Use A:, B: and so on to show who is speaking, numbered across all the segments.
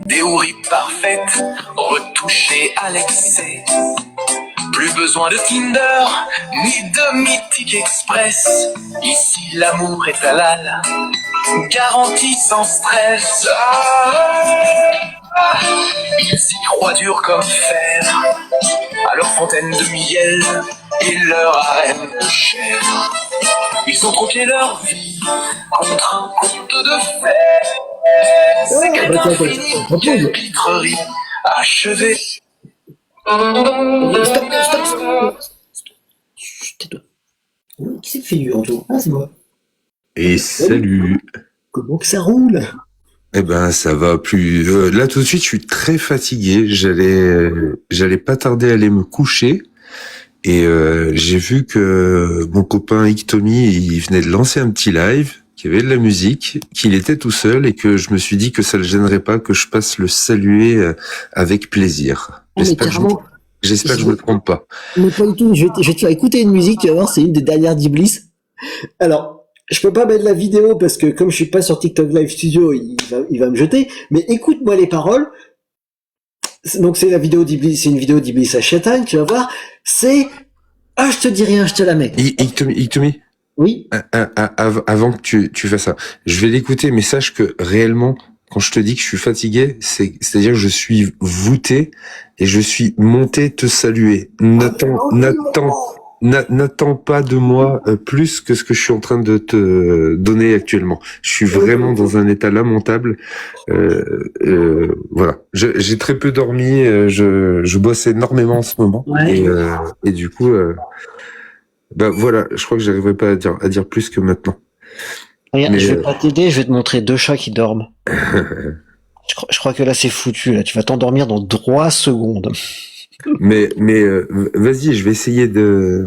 A: des houris parfaites, retouchées à l'excès. Plus besoin de Tinder, ni de Mythique Express. Ici l'amour est halal, garantie sans stress. Ils y croient dur comme fer, à leur fontaine de miel et leur arène de chair. Ils ont troqué leur vie contre un conte de fées. C'est infini, quelle pitrerie achevée.
B: Stop. Chut, tais-toi. Qui c'est qui fait du Anto? Ah, c'est moi.
C: Et salut.
B: Comment que ça roule?
C: Eh ben, ça va plus. Là, tout de suite, je suis très fatigué. J'allais pas tarder à aller me coucher. Et j'ai vu que mon copain Ictomy, il venait de lancer un petit live, qu'il y avait de la musique, qu'il était tout seul et que je me suis dit que ça le gênerait pas que je passe le saluer avec plaisir. J'espère que je me trompe pas.
B: Mais pas du tout. Je vais te faire écouter une musique, tu vas voir, c'est une des dernières d'Iblis. Alors, je peux pas mettre la vidéo parce que comme je suis pas sur TikTok Live Studio, il va me jeter. Mais écoute-moi les paroles. Donc c'est la vidéo d'Iblis, c'est une vidéo d'Iblis à Shaitan, tu vas voir. C'est je te dis rien, je te la mets.
C: Ictomy.
B: Oui.
C: Avant que tu fasses ça, je vais l'écouter, mais sache que réellement, quand je te dis que je suis fatigué, c'est-à-dire que je suis voûté et je suis monté te saluer. N'attends pas de moi plus que ce que je suis en train de te donner actuellement. Je suis vraiment dans un état lamentable. Voilà. J'ai très peu dormi. Je bosse énormément en ce moment.
B: Ouais.
C: Et du coup, bah voilà. Je crois que j'arriverai pas à dire plus que maintenant.
B: Regarde, je vais pas t'aider. Je vais te montrer deux chats qui dorment. Je crois que là c'est foutu. Là, tu vas t'endormir dans 3 secondes.
C: Mais vas-y, je vais essayer de.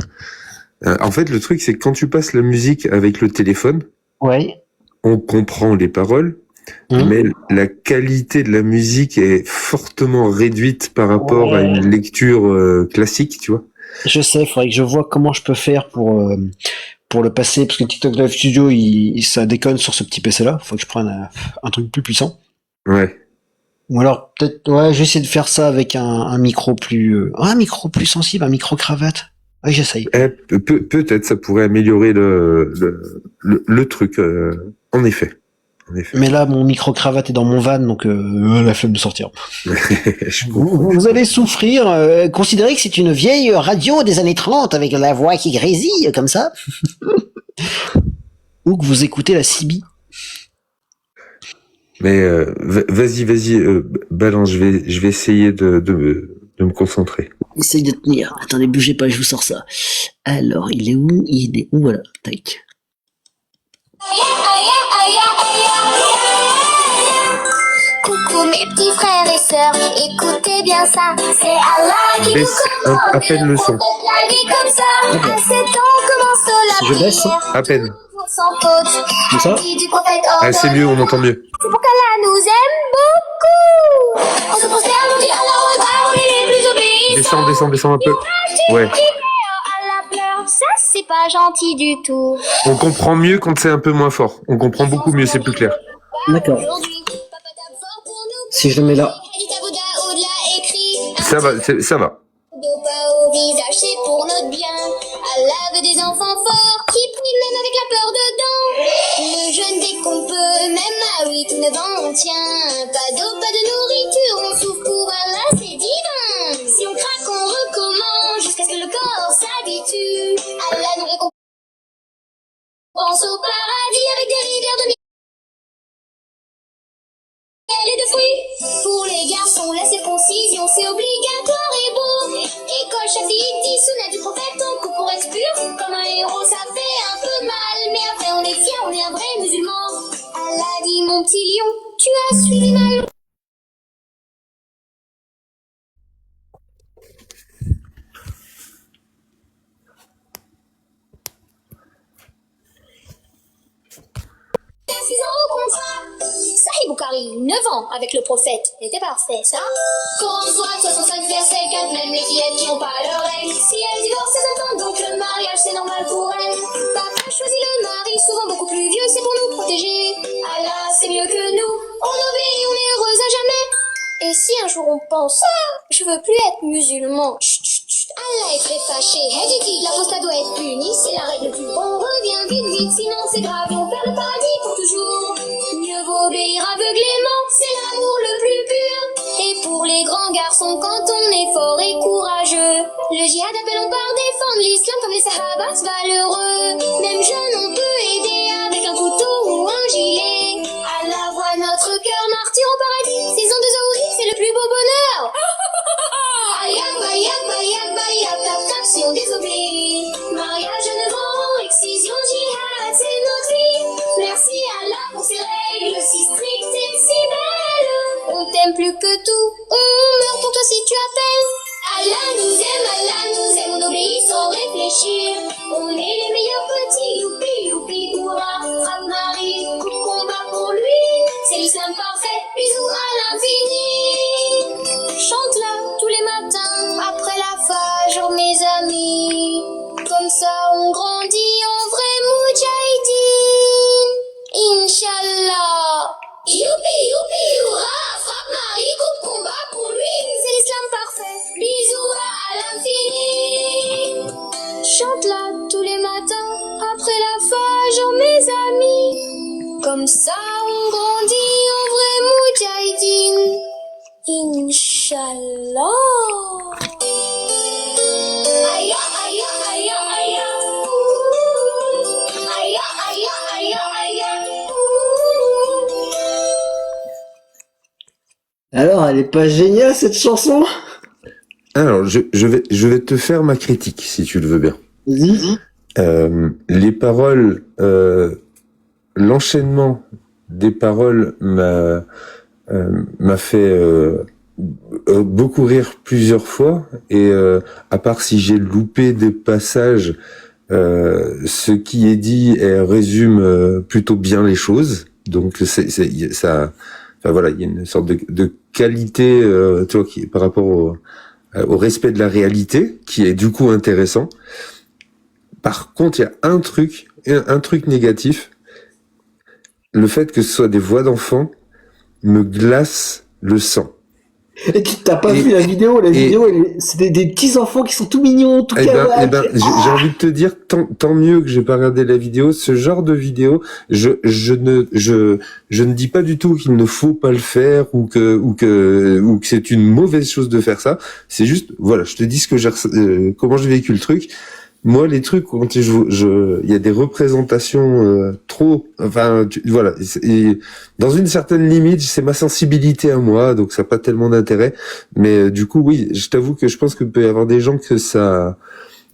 C: En fait, le truc, c'est que quand tu passes la musique avec le téléphone,
B: ouais,
C: on comprend les paroles, mais la qualité de la musique est fortement réduite par rapport à une lecture classique, tu vois.
B: Je sais, faudrait que je vois comment je peux faire pour le passer, parce que TikTok Live Studio, ça déconne sur ce petit PC-là. Faut que je prenne un truc plus puissant.
C: Ouais.
B: Ou alors peut-être, je vais essayer de faire ça avec un micro plus sensible, un micro cravate. Ouais, j'essaye.
C: Peut-être ça pourrait améliorer le truc. En effet.
B: Mais là, mon micro cravate est dans mon van, donc la flemme de sortir. Vous allez souffrir. Considérez que c'est une vieille radio des années 30 avec la voix qui grésille comme ça. Ou que vous écoutez la CB.
C: Mais vas-y, balance. Je vais essayer de me concentrer.
B: Essaye de tenir. Attendez, bougez pas, je vous sors ça. Alors, il est où? Voilà, tac.
D: Coucou mes petits frères et sœurs, écoutez bien ça, c'est Allah qui nous commande.
C: À peine le son.
D: La vie comme ça, à 7 ans commence la
B: Je baisse
D: prière.
C: À peine.
D: Sans faute,
B: Comme ça?
D: du prophète
C: C'est mieux, on entend mieux.
D: c'est pour qu'Allah nous aime beaucoup. On se prosterne, on dit Allah Akbar, on est les plus obéissants.
C: Descends un peu. Ouais.
D: Allah pleure, ça c'est pas gentil du tout.
C: On comprend mieux quand c'est un peu moins fort. On comprend beaucoup mieux, c'est plus clair.
B: D'accord. Si je le mets là.
C: Ça va.
D: Au visage, c'est pour notre bien. Allah veut des enfants forts qui prient même avec la peur dedans. Le jeûne dès qu'on peut, même à 8-9 ans, on tient. Pas d'eau, pas de nourriture, on souffre pour Allah, c'est divin. Si on craque, on recommence jusqu'à ce que le corps s'habitue. Allah nous récompense au paradis avec des rivières de miel et de fruits. Pour les garçons, la circoncision, c'est obligatoire et beau. École Shafiti, sunna du prophète, on coupe pour être pur. Comme un héros, ça fait un peu mal. Mais après, on est fiers, on est un vrai musulman. Allah dit, mon petit lion, tu as suivi ma loi. Au contrat. Sahih Bukhari, 9 ans avec le prophète. C'était parfait, ça. Coran soit 65 verset 4, même les fillettes qui n'ont pas leur règle. Si elles divorcent, elles attendent, donc le mariage c'est normal pour elles. Papa choisit le mari, souvent beaucoup plus vieux, c'est pour nous protéger. Allah c'est mieux que nous, on obéit, on est heureuse à jamais. Et si un jour on pense, ah, je veux plus être musulman, chut, chut, chut, Allah est très fâché. L'apostat doit être puni, c'est la règle du bon. On revient vite, vite, sinon c'est grave, on perd le paradis pour toujours. Mieux vaut obéir aveuglément, c'est l'amour le plus pur. Et pour les grands garçons, quand on est fort et courageux, le djihad appelle, on part défendre l'islam comme les sahabas valeureux. Même jeune, on peut aider avec un couteau ou un gilet. Allah voit notre cœur martyr au paradis. Saison de Zohri, c'est le plus beau bonheur. Ayab, ayab, ayab, ayab, tap, tap, si on désobéit. Mariage à 9 ans, excision, djihad, c'est notre vie. Merci Allah pour ces règles si strictes et si belles. On t'aime plus que tout, on meurt pour toi si tu appelles. Allah nous aime, on obéit sans réfléchir. On est les meilleurs petits, youpi, youpi, hurrah, frappe Marie, coup de combat pour lui. C'est l'islam parfait, bisous à l'infini. Chante-la tous les matins, après la fajr, mes amis. Comme ça on grandit en vrai moudjahidine. Inch'Allah. Youpi, youpi, hurrah, frappe Marie, coup de combat pour lui. C'est l'islam parfait, bisous à l'infini. Chante-la tous les matins, après la fajr, mes amis. Comme ça on grandit en vrai moudjahidine. Inch'Allah. Aïe, aïe, aïe, aïe. Aïe, aïe, aïe, aïe.
B: Alors, elle est pas géniale cette chanson?
C: Alors, je vais te faire ma critique, si tu le veux bien.
B: Vas-y.
C: Les paroles, l'enchaînement des paroles m'a fait beaucoup rire plusieurs fois, et à part si j'ai loupé des passages, ce qui est dit résume plutôt bien les choses. Donc ça, enfin voilà, il y a une sorte de qualité, tu vois, qui par rapport au respect de la réalité, qui est du coup intéressant. Par contre, il y a un truc négatif. Le fait que ce soit des voix d'enfants me glace le sang.
B: Et tu t'as pas vu la vidéo? La vidéo, c'est des petits enfants qui sont tout mignons, tout
C: j'ai
B: kawaii.
C: envie de te dire, tant mieux que j'ai pas regardé la vidéo. Ce genre de vidéo, je ne dis pas du tout qu'il ne faut pas le faire ou que c'est une mauvaise chose de faire ça. C'est juste, voilà, je te dis comment je vécu le truc. Moi, les trucs quand il y a des représentations trop, enfin, voilà, dans une certaine limite, c'est ma sensibilité à moi, donc ça n'a pas tellement d'intérêt. Mais du coup, oui, je t'avoue que je pense que peut y avoir des gens que ça,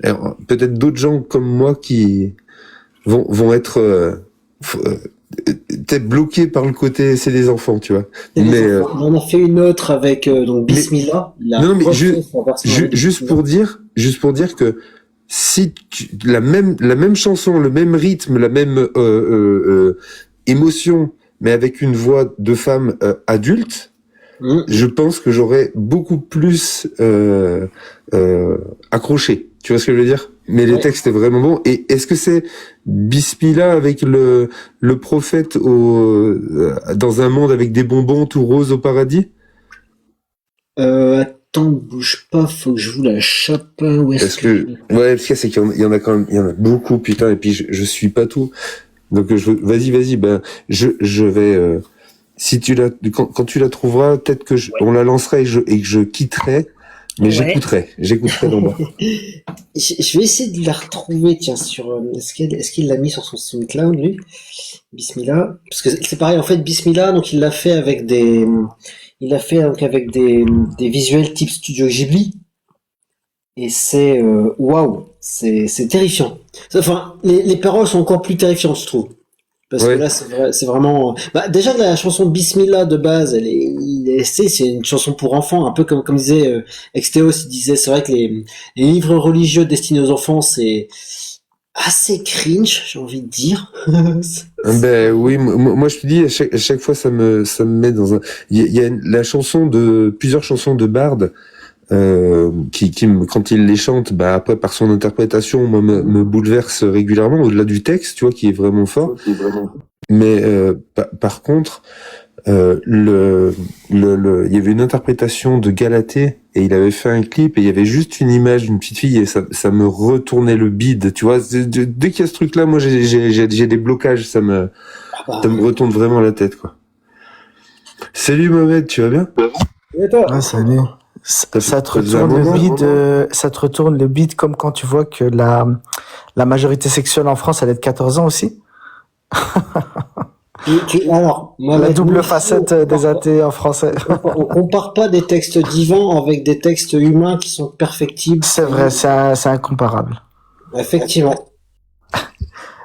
C: peut-être d'autres gens comme moi qui vont être peut-être bloqués par le côté c'est des enfants, tu vois. Mais
B: on en a fait une autre avec donc Bismillah.
C: Non, mais juste pour dire que si la même chanson, le même rythme, la même émotion, mais avec une voix de femme adulte, je pense que j'aurais beaucoup plus accroché. Tu vois ce que je veux dire? Mais les textes étaient vraiment bons. Et est-ce que c'est Bismillah avec le prophète dans un monde avec des bonbons tout rose au paradis?
B: Attends, bouge pas, faut que je vous la chope. Où est-ce que...
C: Ouais, ce qu'il y a, c'est qu'il y en a quand même, il y en a beaucoup, putain, et puis je suis pas tout. Donc vas-y, ben je vais si tu quand tu la trouveras, peut-être que on la lancera et que je quitterai, mais j'écouterai d'en bas.
B: Je vais essayer de la retrouver, tiens, sur est-ce qu'il l'a mis sur son SoundCloud, lui? Bismillah, parce que c'est pareil en fait, Bismillah, donc il l'a fait avec des visuels type Studio Ghibli, et c'est waouh, c'est terrifiant. Enfin, les paroles sont encore plus terrifiantes, je trouve, parce que là c'est vraiment déjà la chanson Bismillah de base, c'est une chanson pour enfants, un peu comme disait Exteos, il disait, c'est vrai que les livres religieux destinés aux enfants, c'est assez cringe, j'ai envie de dire.
C: Ben oui, moi je te dis, à chaque fois ça me met dans un. Il y a plusieurs chansons de Bard qui quand il les chante, après par son interprétation, moi me bouleverse régulièrement, au-delà du texte, tu vois, qui est vraiment fort. Mais par contre, il y avait une interprétation de Galatée et il avait fait un clip et il y avait juste une image d'une petite fille et ça me retournait le bide, tu vois. Dès qu'il y a ce truc-là, moi j'ai des blocages, ça me retourne vraiment la tête, quoi. Salut Mohamed, tu vas bien?
B: Et toi?
E: Ah, salut. Ça te retourne le bide, ça te retourne le bide comme quand tu vois que la majorité sexuelle en France, elle est de 14 ans aussi.
B: Alors,
E: La double facette des athées en français.
B: On compare pas des textes divins avec des textes humains qui sont perfectibles.
E: C'est vrai, c'est incomparable.
B: Effectivement.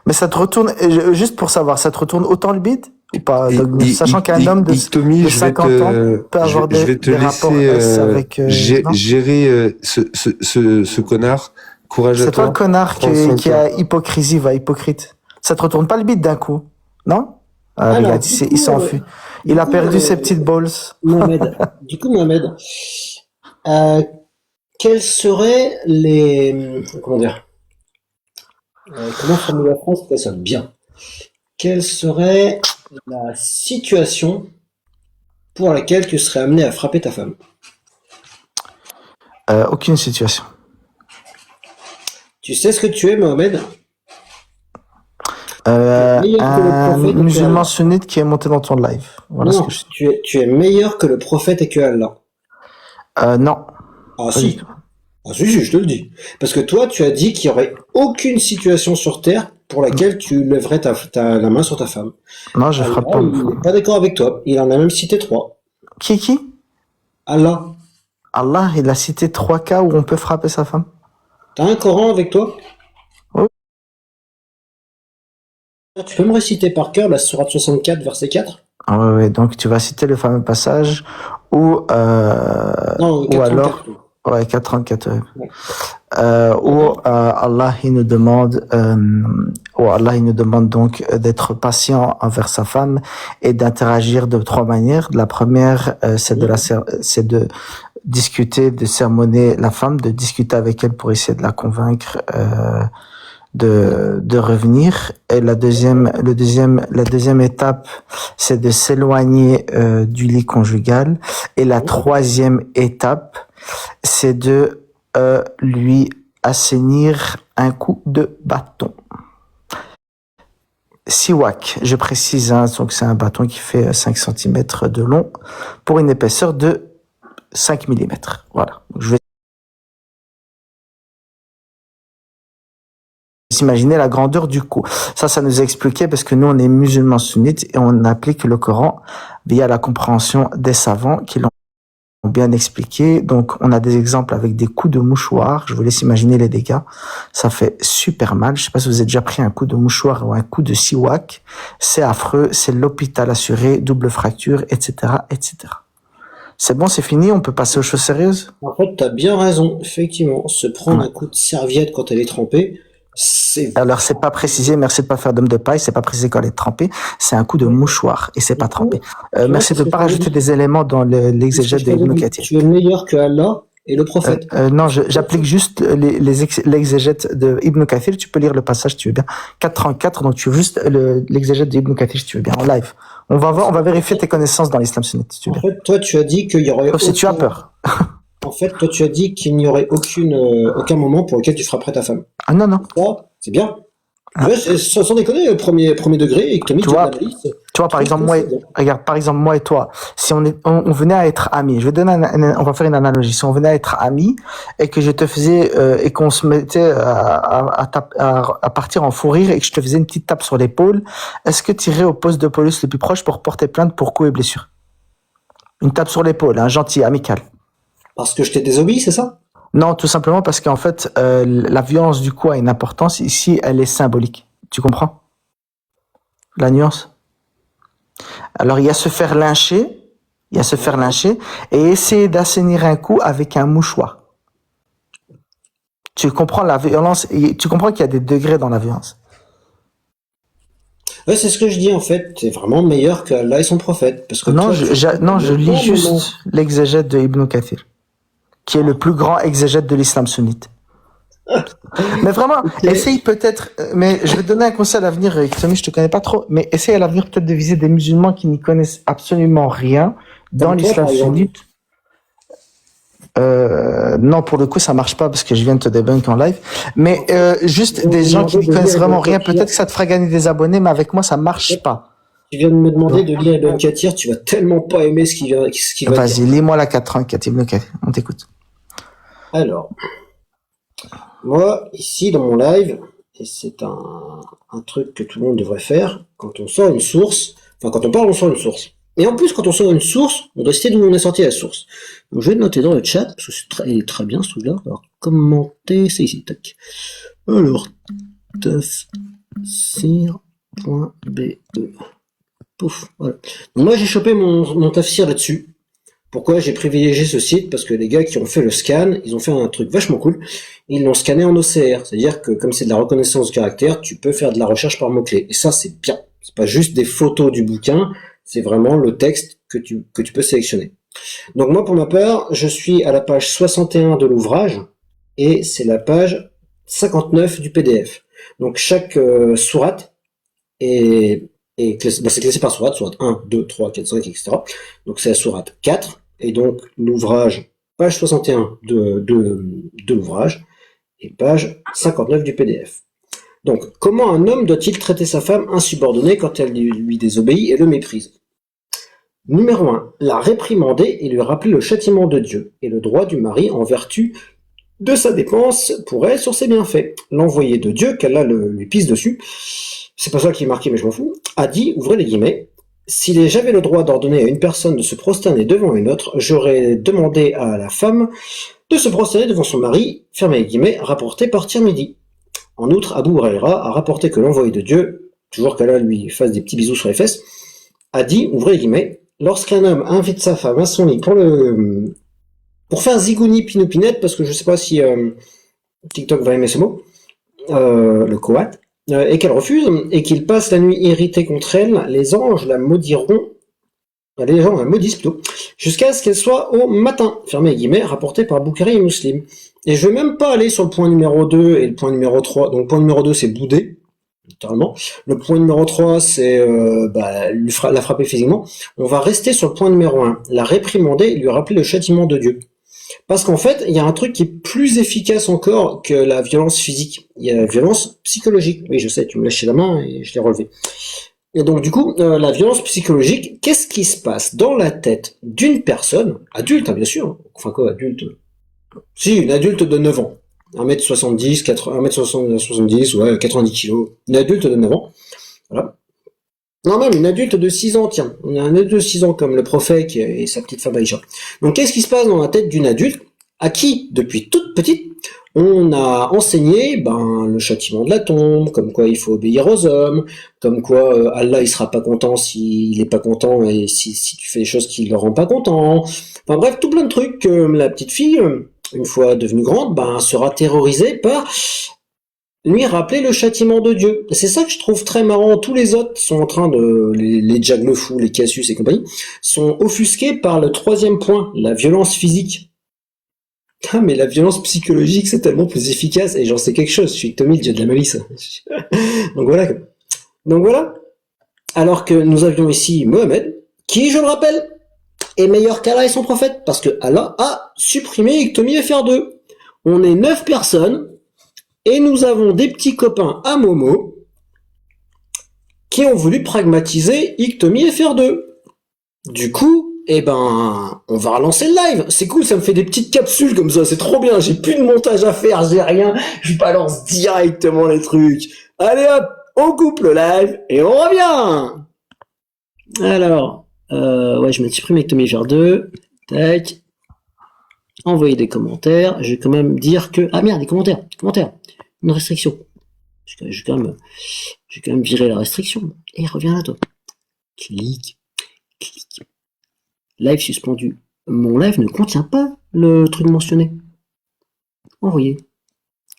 E: Mais ça te retourne, juste pour savoir, ça te retourne autant le bide ou pas? Donc, sachant qu'un homme de 50 ans peut avoir des rapports avec...
C: gérer ce connard. Courage à toi.
E: C'est toi le connard qui a hypocrisie, va hypocrite. Ça te retourne pas le bide d'un coup, non? Regarde, il s'est enfui. Il a perdu ses petites balls.
B: Mohamed, quels seraient les... Comment dire? Comment formuler la phrase pour qu'elle sonne bien? Quelle serait la situation pour laquelle tu serais amené à frapper ta femme?
E: Aucune situation.
B: Tu sais ce que tu es, Mohamed?
E: Un musulman sunnite qui est monté dans ton live. Voilà
B: non, tu es meilleur que le prophète et que Allah.
E: Non.
B: Ah si. Ah si, je te le dis. Parce que toi, tu as dit qu'il n'y aurait aucune situation sur Terre pour laquelle tu lèverais la main sur ta femme.
E: Non, je frappe pas.
B: Il n'est pas d'accord avec toi. Il en a même cité 3.
E: Qui?
B: Allah.
E: Allah, il a cité 3 cas où on peut frapper sa femme.
B: T'as un Coran avec toi?
E: Oui.
B: Tu peux me réciter par cœur la sourate 64, verset 4?
E: Ah ouais, donc tu vas citer le fameux passage où...
B: non, 434.
E: Ou alors... Ouais, 434. Ouais. Où Allah il nous demande, donc d'être patient envers sa femme et d'interagir de 3 manières. La première, c'est de discuter, de sermonner la femme, de discuter avec elle pour essayer de la convaincre de revenir. Et la deuxième étape, c'est de s'éloigner du lit conjugal. Et la troisième étape, c'est de lui assénir un coup de bâton. Siwak, je précise, donc c'est un bâton qui fait 5 cm de long pour une épaisseur de 5 mm. Voilà. Je vais imaginer la grandeur du cou. Ça nous a expliqué parce que nous, on est musulmans sunnites et on applique le Coran via la compréhension des savants qui l'ont bien expliqué. Donc, on a des exemples avec des coups de mouchoir. Je vous laisse imaginer les dégâts. Ça fait super mal. Je sais pas si vous avez déjà pris un coup de mouchoir ou un coup de siwak. C'est affreux. C'est l'hôpital assuré, double fracture, etc., etc. C'est bon, c'est fini. On peut passer aux choses sérieuses.
B: En fait, t'as bien raison. Effectivement, se prendre un coup de serviette quand elle est trempée,
E: alors, c'est pas précisé, merci de pas faire d'homme de paille, c'est pas précisé quand elle est trempée, c'est un coup de mouchoir et c'est pas trempé. Merci de pas rajouter des éléments dans l'exégète de Ibn Kathir.
B: Tu es meilleur que Allah et le prophète.
E: Non, j'applique juste l'exégète de Ibn Kathir, tu peux lire le passage si tu veux bien. 434, donc tu veux juste l'exégète de Ibn Kathir si tu veux bien, en live. On va vérifier tes connaissances dans l'islam sunnite si tu veux bien.
B: En fait, toi, tu as dit qu'il y aurait...
E: Sauf si tu as peur.
B: En fait, toi, tu as dit qu'il n'y aurait aucun moment pour lequel tu frapperais ta femme.
E: Ah non.
B: C'est bien. Ouais, sans déconner, premier degré, et que
E: tu vois, par exemple, moi et toi, si on venait à être amis, on va faire une analogie. Si on venait à être amis et que je te faisais, et qu'on se mettait à partir en fou rire et que je te faisais une petite tape sur l'épaule, est-ce que tu irais au poste de police le plus proche pour porter plainte pour coups et blessures? Une tape sur l'épaule, gentil, amical.
B: Parce que je t'ai désobéi, c'est ça?
E: Non, tout simplement parce qu'en fait, la violence du coup a une importance. Ici, elle est symbolique. Tu comprends la nuance? Alors, il y a se faire lyncher, et essayer d'assainir un coup avec un mouchoir. Tu comprends la violence, et tu comprends qu'il y a des degrés dans la violence.
B: Ouais, c'est ce que je dis en fait. T'es vraiment meilleur que Allah et son prophète. Parce que
E: non, je lis juste l'exégète de Ibn Kathir, qui est le plus grand exégète de l'islam sunnite. Mais vraiment, essaye peut-être, mais je vais te donner un conseil à l'avenir, Tommy, je te connais pas trop, mais essaye à l'avenir peut-être de viser des musulmans qui n'y connaissent absolument rien dans
B: Comme toi,
E: l'islam
B: par exemple.
E: sunnite. Non, pour le coup, ça marche pas parce que je viens de te débunk en live. Mais juste
B: Tu viens
E: des
B: de
E: gens qui
B: demander
E: n'y
B: de
E: connaissent
B: lire
E: vraiment
B: Ibn
E: rien,
B: Kathir.
E: peut-être que ça te fera gagner des abonnés, mais avec moi, ça marche pas.
B: Tu viens de me demander de lire Ibn Kathir, tu vas tellement pas aimer ce qu'il va dire.
E: Vas-y, lis-moi la 434, Ibn Kathir, on t'écoute.
B: Alors, moi, ici, dans mon live, et c'est un truc que tout le monde devrait faire, quand on sort une source, enfin, quand on parle, on sort une source. Et en plus, quand on sort une source, on doit citer d'où on est sorti la source. Donc, je vais le noter dans le chat, parce que il est très bien, ce truc-là. Alors, commenter, c'est ici, tac. Alors, tafsir.be. Pouf, voilà. Donc, moi, j'ai chopé mon tafsir là-dessus. Pourquoi j'ai privilégié ce site? Parce que les gars qui ont fait le scan, ils ont fait un truc vachement cool. Ils l'ont scanné en OCR. C'est-à-dire que comme c'est de la reconnaissance de caractère, tu peux faire de la recherche par mots-clés. Et ça, c'est bien. C'est pas juste des photos du bouquin, c'est vraiment le texte que tu peux sélectionner. Donc moi, pour ma part, je suis à la page 61 de l'ouvrage et c'est la page 59 du PDF. Donc chaque sourate est c'est classé par sourate 1, 2, 3, 4, 5, etc. Donc c'est la sourate 4, et donc l'ouvrage, page 61 de l'ouvrage, et page 59 du PDF. Donc, comment un homme doit-il traiter sa femme insubordonnée quand elle lui désobéit et le méprise? Numéro 1, la réprimander et lui rappeler le châtiment de Dieu, et le droit du mari en vertu de sa dépense pour elle sur ses bienfaits. L'envoyé de Dieu, qu'Allah lui pisse dessus, c'est pas ça qui est marqué mais je m'en fous, a dit, ouvrez les guillemets, si j'avais le droit d'ordonner à une personne de se prosterner devant une autre, j'aurais demandé à la femme de se prosterner devant son mari, fermez les guillemets, rapporté par Tirmidhi. En outre, Abu Huraira a rapporté que l'envoyé de Dieu, toujours qu'Allah lui fasse des petits bisous sur les fesses, a dit, ouvrez les guillemets, lorsqu'un homme invite sa femme à son lit pour faire zigouni pinoupinette, parce que je sais pas si TikTok va aimer ce mot, le coat, et qu'elle refuse, et qu'il passe la nuit irrité contre elle, les anges la maudiront, les gens la maudissent plutôt, jusqu'à ce qu'elle soit au matin, fermé les guillemets, rapporté par Boukhari et Muslim. Et je vais même pas aller sur le point numéro 2 et le point numéro 3, donc le point numéro 2 c'est bouder, littéralement, le point numéro 3 c'est la frapper physiquement, on va rester sur le point numéro 1, la réprimander et lui rappeler le châtiment de Dieu. Parce qu'en fait, il y a un truc qui est plus efficace encore que la violence physique. Il y a la violence psychologique. Oui, je sais, tu me lâchais la main et je l'ai relevé. Et donc, du coup, la violence psychologique, qu'est-ce qui se passe dans la tête d'une personne, adulte, hein, bien sûr, enfin quoi, adulte? Si, une adulte de 9 ans. 1m70, 1m70, ouais, 90 kilos. Une adulte de 9 ans. Voilà. Non, même une adulte de 6 ans, tiens. On a un adulte de 6 ans comme le prophète et sa petite femme Aïcha. Donc qu'est-ce qui se passe dans la tête d'une adulte à qui, depuis toute petite, on a enseigné le châtiment de la tombe, comme quoi il faut obéir aux hommes, comme quoi Allah il sera pas content s'il est pas content et si tu fais des choses qui le rendent pas content. Enfin bref, tout plein de trucs que la petite fille, une fois devenue grande, sera terrorisée par lui rappeler le châtiment de Dieu. C'est ça que je trouve très marrant. Tous les autres sont en train de, les Jack le Fou, les Cassius et compagnie, sont offusqués par le 3e point, la violence physique. Ah, mais la violence psychologique, c'est tellement plus efficace, et j'en sais quelque chose, je suis Tommy, le dieu de la malice. Donc voilà. Alors que nous avions ici Mohamed, qui, je le rappelle, est meilleur qu'Allah et son prophète, parce que Allah a supprimé Iktomi FR2. On est 9 personnes, et nous avons des petits copains à Momo qui ont voulu pragmatiser Iktomi FR2. Du coup, on va relancer le live. C'est cool, ça me fait des petites capsules comme ça, c'est trop bien. J'ai plus de montage à faire, j'ai rien. Je balance directement les trucs. Allez hop, on coupe le live et on revient. Alors, je me supprime Iktomi FR2. Tac. Envoyer des commentaires. Je vais quand même dire que... Ah merde, des commentaires. Une restriction. Je vais quand même virer la restriction. Et reviens là, toi. Clique. Live suspendu. Mon live ne contient pas le truc mentionné. Envoyé.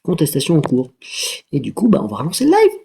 B: Contestation en cours. Et du coup, on va relancer le live.